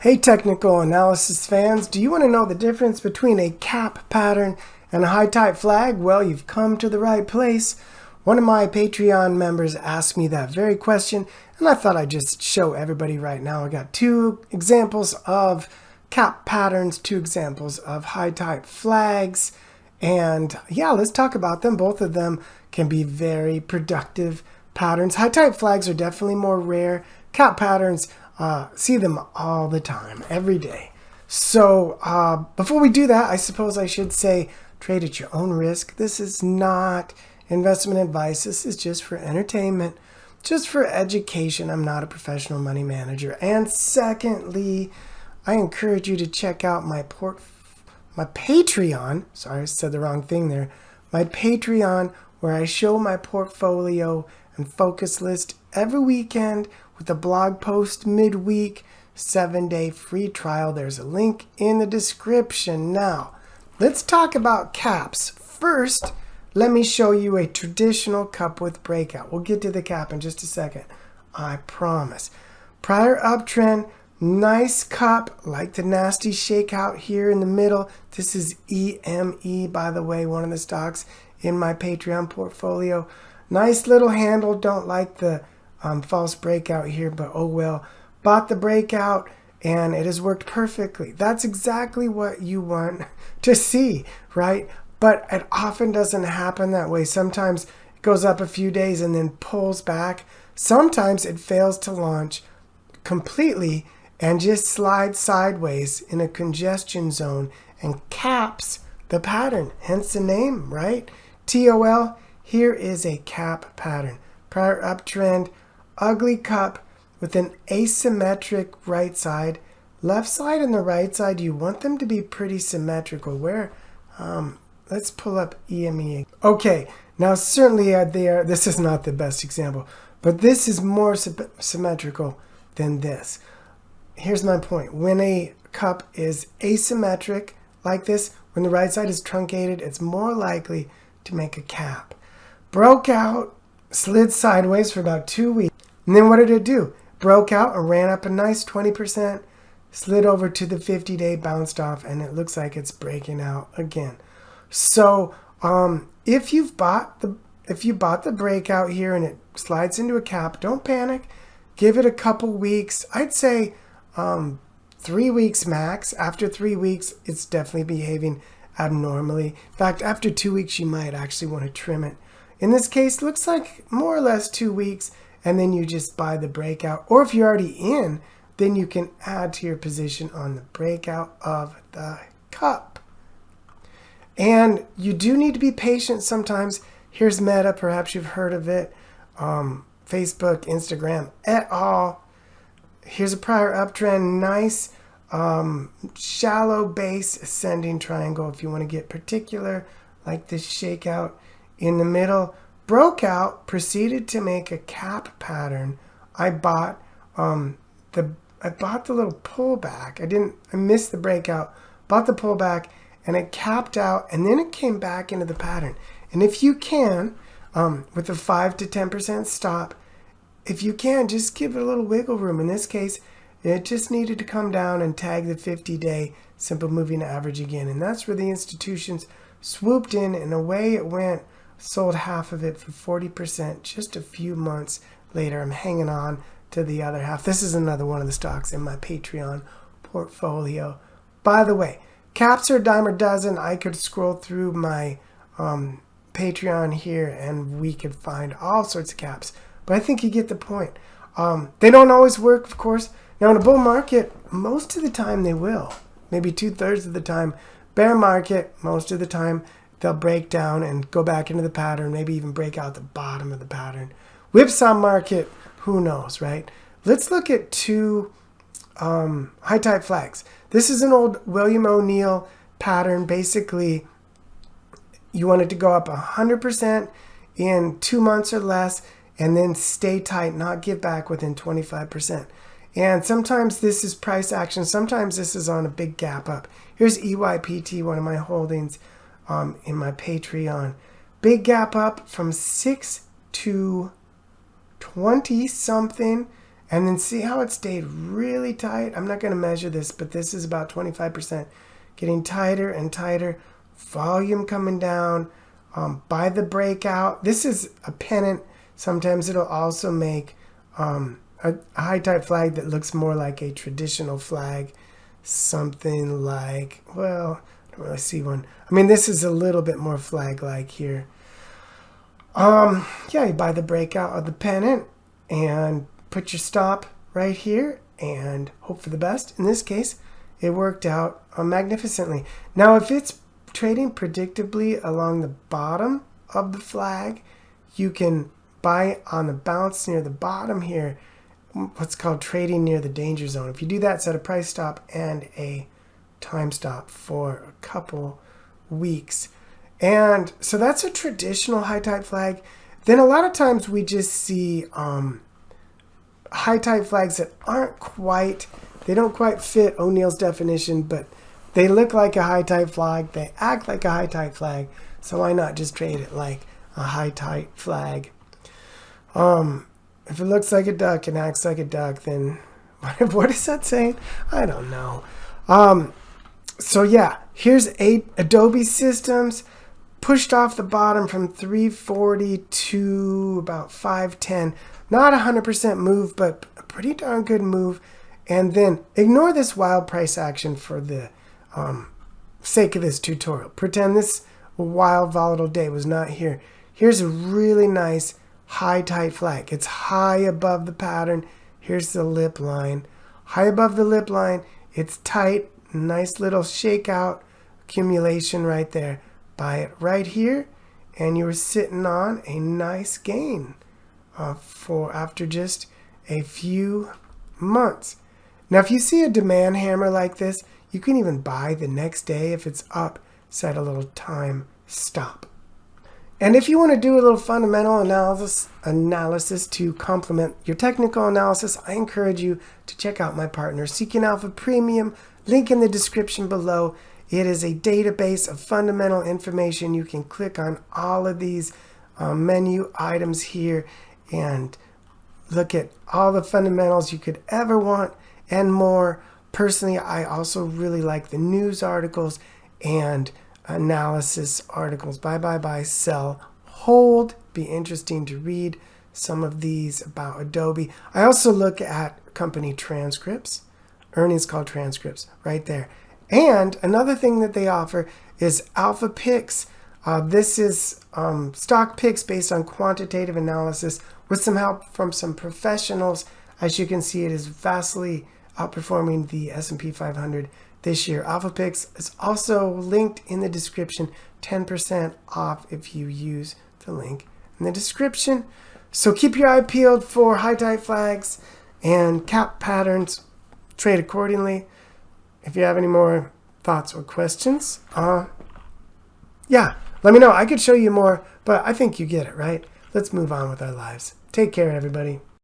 Hey technical analysis fans, do you want to know the difference between a cap pattern and a high type flag? Well, you've come to the right place. One of my Patreon members asked me that very question, and I thought I'd just show everybody right now. I got two examples of cap patterns, two examples of high type flags, and yeah, let's talk about them. Both of them can be very productive patterns. High type flags are definitely more rare. Cap patterns, see them all the time, every day. So before we do that, I suppose I should say, trade at your own risk. This is not investment advice. This is just for entertainment, just for education. I'm not a professional money manager. And secondly, I encourage you to check out my Patreon. Sorry, I said the wrong thing there. My Patreon, where I show my portfolio and focus list every weekend with a blog post midweek, 7-day free trial. There's a link in the description. Now, let's talk about caps. First, let me show you a traditional cup with breakout. We'll get to the cap in just a second, I promise. Prior uptrend, nice cup, like the nasty shakeout here in the middle. This is EME, by the way, one of the stocks in my Patreon portfolio. Nice little handle. Don't like the false breakout here, but oh well. Bought the breakout and it has worked perfectly. That's exactly what you want to see, right? But it often doesn't happen that way. Sometimes it goes up a few days and then pulls back. Sometimes it fails to launch completely and just slides sideways in a congestion zone and caps the pattern, hence the name, right? TOL, here is a cap pattern. Prior uptrend, ugly cup with an asymmetric right side. Left side and the right side, you want them to be pretty symmetrical. Where, let's pull up EME. Okay, now certainly this is not the best example, but this is more symmetrical than this. Here's my point. When a cup is asymmetric like this, when the right side is truncated, it's more likely to make a cap. Broke out, slid sideways for about 2 weeks. And then what did it do? Broke out and ran up a nice 20%, slid over to the 50-day, bounced off, and it looks like it's breaking out again. So if you bought the breakout here and it slides into a cap, don't panic. Give it a couple weeks. I'd say 3 weeks max. After 3 weeks, it's definitely behaving abnormally. In fact, after 2 weeks, you might actually want to trim it. In this case, looks like more or less 2 weeks, and then you just buy the breakout. Or if you're already in, then you can add to your position on the breakout of the cup. And you do need to be patient sometimes. Here's Meta, perhaps you've heard of it. Facebook, Instagram, et al. Here's a prior uptrend, nice shallow base ascending triangle if you want to get particular, like this shakeout in the middle. Broke out, proceeded to make a cap pattern. I bought the little pullback. I missed the breakout, bought the pullback, and it capped out, and then it came back into the pattern. And if you can, with a 5 to 10% stop, if you can, just give it a little wiggle room. In this case, it just needed to come down and tag the 50-day simple moving average again. And that's where the institutions swooped in, and away it went. Sold half of it for 40% just a few months later. I'm hanging on to the other half. This is another one of the stocks in my Patreon portfolio. By the way, caps are a dime a dozen. I could scroll through my Patreon here and we could find all sorts of caps. But I think you get the point. They don't always work, of course. Now in a bull market, most of the time they will. Maybe 2/3 of the time. Bear market, most of the time, they'll break down and go back into the pattern, maybe even break out the bottom of the pattern. Whipsaw market, who knows, right? Let's look at two high type flags. This is an old William O'Neill pattern. Basically, you want it to go up 100% in 2 months or less, and then stay tight, not give back within 25%. And sometimes this is price action. Sometimes this is on a big gap up. Here's EYPT, one of my holdings in my Patreon. Big gap up from 6 to 20 something, And then see how it stayed really tight? I'm not going to measure this, but this is about 25%. Getting tighter and tighter. Volume coming down. By the breakout. This is a pennant. Sometimes it'll also make a high type flag that looks more like a traditional flag. Something like, well, I don't really see one. I mean, this is a little bit more flag-like here. Yeah, you buy the breakout of the pennant and put your stop right here and hope for the best. In this case, it worked out magnificently. Now, if it's trading predictably along the bottom of the flag, you can buy on the bounce near the bottom here, what's called trading near the danger zone. If you do that, set a price stop and a time stop for a couple weeks. And so that's a traditional high type flag. Then a lot of times we just see high type flags that they don't quite fit O'Neill's definition, but they look like a high type flag. They act like a high type flag. So why not just trade it like a high type flag? If it looks like a duck and acts like a duck, then what is that saying? I don't know. So yeah, here's Adobe Systems. Pushed off the bottom from 340 to about 510. Not 100% move, but a pretty darn good move. And then ignore this wild price action for the sake of this tutorial. Pretend this wild volatile day was not here. Here's a really nice high tight flag. It's high above the pattern. Here's the lip line. High above the lip line. It's tight. Nice little shakeout accumulation right there. Buy it right here, and you were sitting on a nice gain for after just a few months. Now, if you see a demand hammer like this, you can even buy the next day. If it's up, set a little time stop. And if you want to do a little fundamental analysis to complement your technical analysis, I encourage you to check out my partner, Seeking Alpha Premium. Link in the description below. It is a database of fundamental information. You can click on all of these menu items here and look at all the fundamentals you could ever want and more. Personally, I also really like the news articles and analysis articles. Buy, sell, hold. Be interesting to read some of these about Adobe. I also look at company transcripts, earnings call transcripts right there. And another thing that they offer is alpha picks. This is stock picks based on quantitative analysis with some help from some professionals. As you can see, it is vastly outperforming the S&P 500 this year. Alpha picks is also linked in the description. 10% off if you use the link in the description. So keep your eye peeled for high type flags and cap patterns. Trade accordingly. If you have any more thoughts or questions, yeah, let me know. I could show you more, but I think you get it, right? Let's move on with our lives. Take care, everybody.